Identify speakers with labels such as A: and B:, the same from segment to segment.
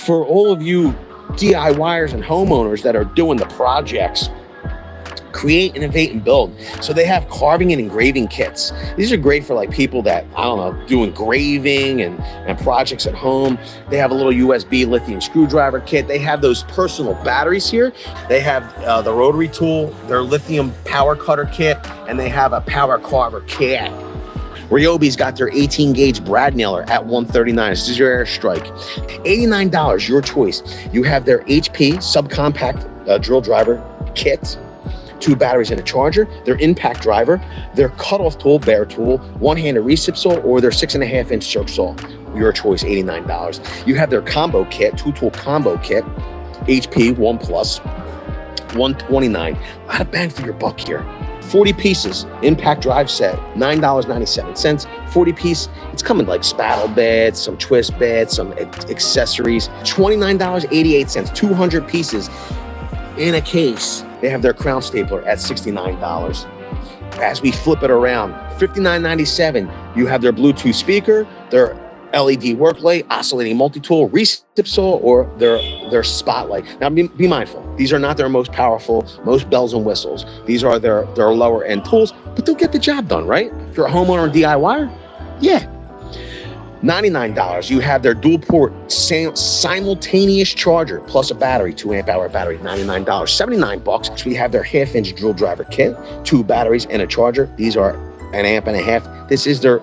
A: For all of you DIYers and homeowners that are doing the projects, create, innovate, and build. So they have carving and engraving kits. These are great for like people that, I don't know, do engraving and projects at home. They have a little USB lithium screwdriver kit. They have those personal batteries here. They have the rotary tool, their lithium power cutter kit, and they have a power carver kit. Ryobi's got their 18 gauge brad nailer at $139. This is your airstrike. $89, your choice. You have their HP subcompact drill driver kit, 2 batteries and a charger, their impact driver, their cutoff tool, bare tool, one-handed recip saw, or their 6.5-inch circ saw. Your choice, $89. You have their combo kit, 2-tool combo kit, HP 1 Plus, $129. A lot of bang for your buck here. 40 pieces, impact drive set, $9.97. 40 piece, it's coming like spattle beds, some twist beds, some accessories, $29.88, 200 pieces in a case. They have their crown stapler at $69. As we flip it around, $59.97, you have their Bluetooth speaker, their LED work light, oscillating multi-tool, recip saw, or their spotlight. Now be mindful, these are not their most powerful, most bells and whistles. These are their lower end tools, but they'll get the job done, right? If you're a homeowner and DIYer, yeah. $99, you have their dual port simultaneous charger plus a battery, 2 amp hour battery, $99. $79, we have their 1/2-inch drill driver kit, 2 batteries and a charger. These are 1.5 amps. This is their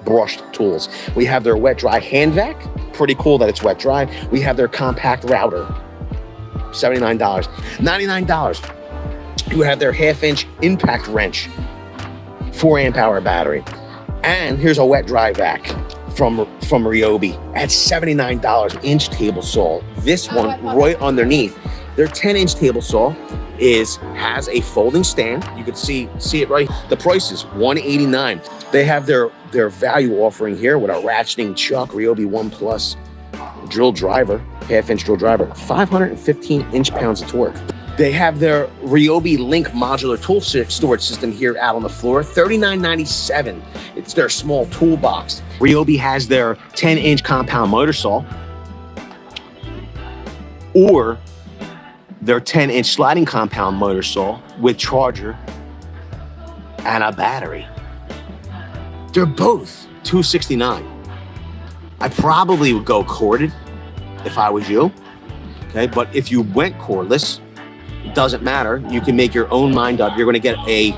A: brushed tools. We have their wet dry hand vac, pretty cool that it's wet dry. We have their compact router, $79. $99, you have their 1/2-inch impact wrench, 4 amp hour battery. And here's a wet dry vac from Ryobi at $79, inch table saw. This one right underneath, their 10-inch table saw has a folding stand. You can see it right. The price is $189. They have their value offering here with a ratcheting chuck, Ryobi 1 Plus drill driver, 1/2-inch drill driver, 515 inch-pounds of torque. They have their Ryobi Link modular tool storage system here out on the floor, $39.97. It's their small toolbox. Ryobi has their 10-inch compound motor saw or their 10-inch sliding compound motor saw with charger and a battery. They're both $269. I probably would go corded if I was you, okay? But if you went cordless, it doesn't matter. You can make your own mind up. You're gonna get a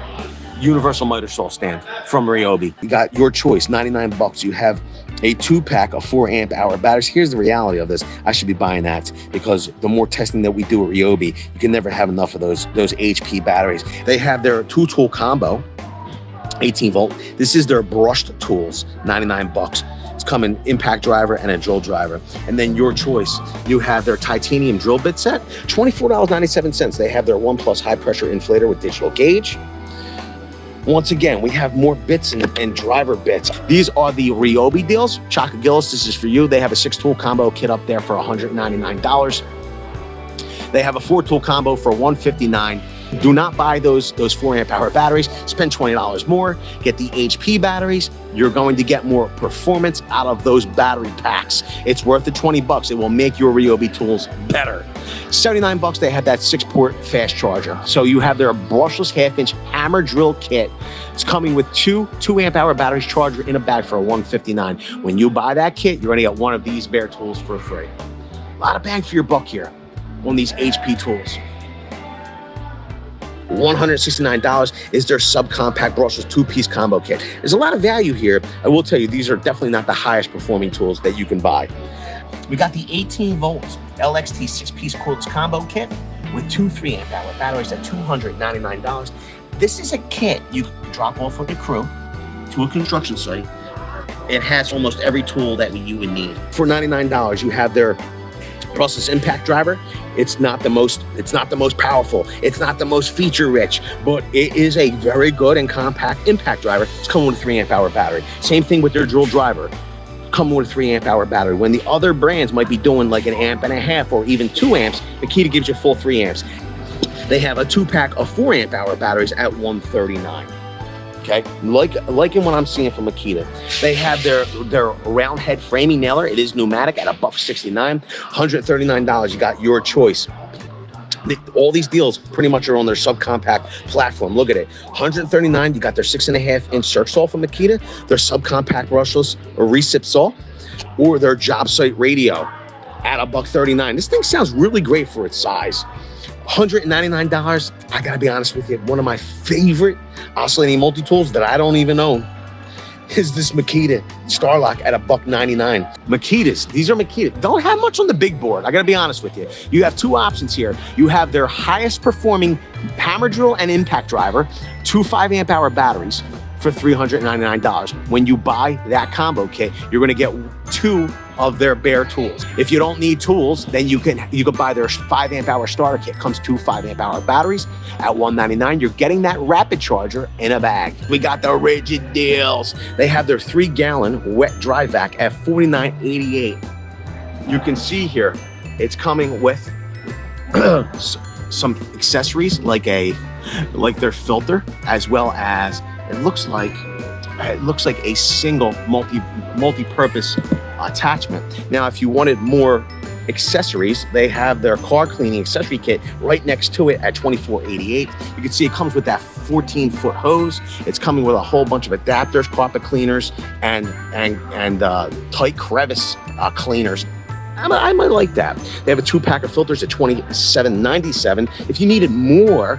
A: universal motor saw stand from Ryobi. You got your choice, $99. You have a 2-pack of 4 amp hour batteries. Here's the reality of this. I should be buying that because the more testing that we do at Ryobi, you can never have enough of those HP batteries. They have their 2-tool combo, 18 volt. This is their brushed tools, $99. It's coming impact driver and a drill driver. And then your choice, you have their titanium drill bit set, $24.97. They have their 1 Plus high pressure inflator with digital gauge. Once again, we have more bits and driver bits. These are the Ryobi deals. Chaka Gillis, this is for you. They have a 6-tool combo kit up there for $199. They have a 4-tool combo for $159. Do not buy those 4 amp hour batteries. Spend $20 more. Get the HP batteries. You're going to get more performance out of those battery packs. It's worth the $20. It will make your Ryobi tools better. $79, they have that 6-port fast charger. So you have their brushless 1/2-inch hammer drill kit. It's coming with 2 amp hour batteries charger in a bag for $159. When you buy that kit, you're gonna get one of these bare tools for free. A lot of bang for your buck here on these HP tools. $169 is their subcompact brushless 2-piece combo kit. There's a lot of value here. I will tell you, these are definitely not the highest performing tools that you can buy. We got the 18-volt LXT 6-piece cordless combo kit with 2 3 amp hour batteries at $299. This is a kit you can drop off with your crew to a construction site. It has almost every tool that you would need. For $99, you have their brushless impact driver. It's not the most powerful. It's not the most feature rich, but it is a very good and compact impact driver. It's coming with a 3 amp hour battery. Same thing with their drill driver. Coming with a 3 amp hour battery. When the other brands might be doing like 1.5 amps or even 2 amps, Makita gives you full 3 amps. They have a 2-pack of 4 amp hour batteries at $139. Okay, liking what I'm seeing from Makita. They have their round head framing nailer. It is pneumatic at $169, $139. You got your choice. All these deals pretty much are on their subcompact platform. Look at it, $139. You got their 6.5-inch circ saw from Makita, their subcompact brushless or recip saw, or their job site radio at $139. This thing sounds really great for its size. $199. I gotta be honest with you, one of my favorite oscillating multi-tools that I don't even own is this Makita Starlock at $199. Makitas, these are Makita. Don't have much on the big board. I gotta be honest with you. You have two options here. You have their highest performing hammer drill and impact driver, two 5-amp hour batteries for $399. When you buy that combo kit, you're gonna get two of their bare tools. If you don't need tools, then you can buy their 5-amp hour starter kit. Comes two 5-amp hour batteries at $199. You're getting that rapid charger in a bag. We got the Ridgid deals. They have their 3-gallon wet dry vac at $49.88. You can see here, it's coming with some accessories like their filter, as well as it looks like a single multi-purpose attachment. Now, if you wanted more accessories, they have their car cleaning accessory kit right next to it at $24.88. You can see it comes with that 14-foot hose. It's coming with a whole bunch of adapters, carpet cleaners, and tight crevice cleaners. I might like that. They have a 2-pack of filters at $27.97. If you needed more,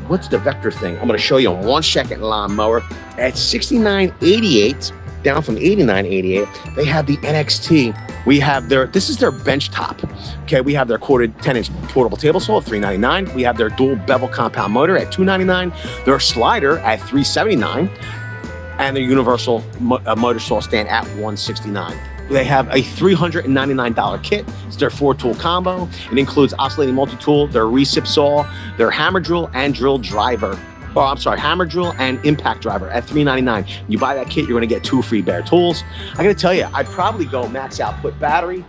A: what's the Vector thing? I'm going to show you a 1-second lawnmower at $69.88, down from $89.88. They have the LXT. We have this is their bench top. Okay, we have their corded 10-inch portable table saw at $399. We have their dual bevel compound motor at $299. Their slider at $379, and their universal motor saw stand at $169. They have a $399 kit. It's their 4-tool combo. It includes oscillating multi-tool, their recip saw, their hammer drill and drill driver. Oh, I'm sorry, hammer drill and impact driver at $399. You buy that kit, you're gonna get 2 free bare tools. I gotta tell you, I'd probably go max output battery,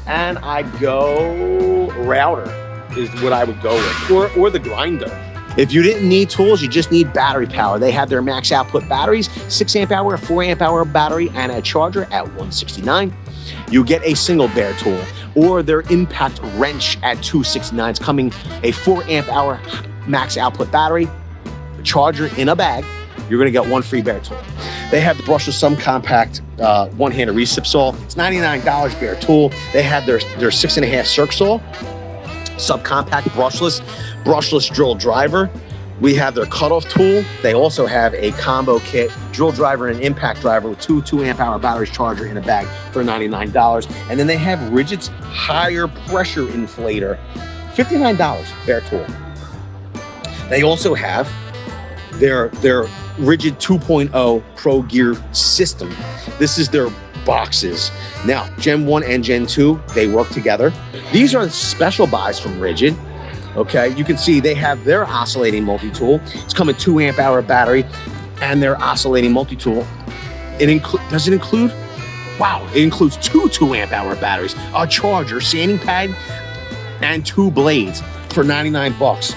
A: and I'd go router is what I would go with, or the grinder. If you didn't need tools, you just need battery power. They have their max output batteries, 6-amp hour, 4-amp hour battery, and a charger at $169. You get a single bare tool, or their impact wrench at $269. It's coming a 4-amp hour max output battery, a charger in a bag. You're gonna get 1 free bare tool. They have the brushless subcompact one-handed recip saw. It's $99 bare tool. They have their 6.5 circ saw, subcompact brushless drill driver. We have their cutoff tool. They also have a combo kit, drill driver and impact driver with 2 2-amp hour batteries, charger in a bag for $99. And then they have Ridgid's higher pressure inflator, $59 bare tool. They also have their Ridgid 2.0 Pro Gear system. This is their boxes. Now, Gen 1 and Gen 2, they work together. These are special buys from Ridgid. Okay, you can see they have their oscillating multi-tool. It's coming 2-amp hour battery and their oscillating multi-tool. Does it include? Wow, it includes 2 2-amp hour batteries, a charger, sanding pad, and 2 blades for $99.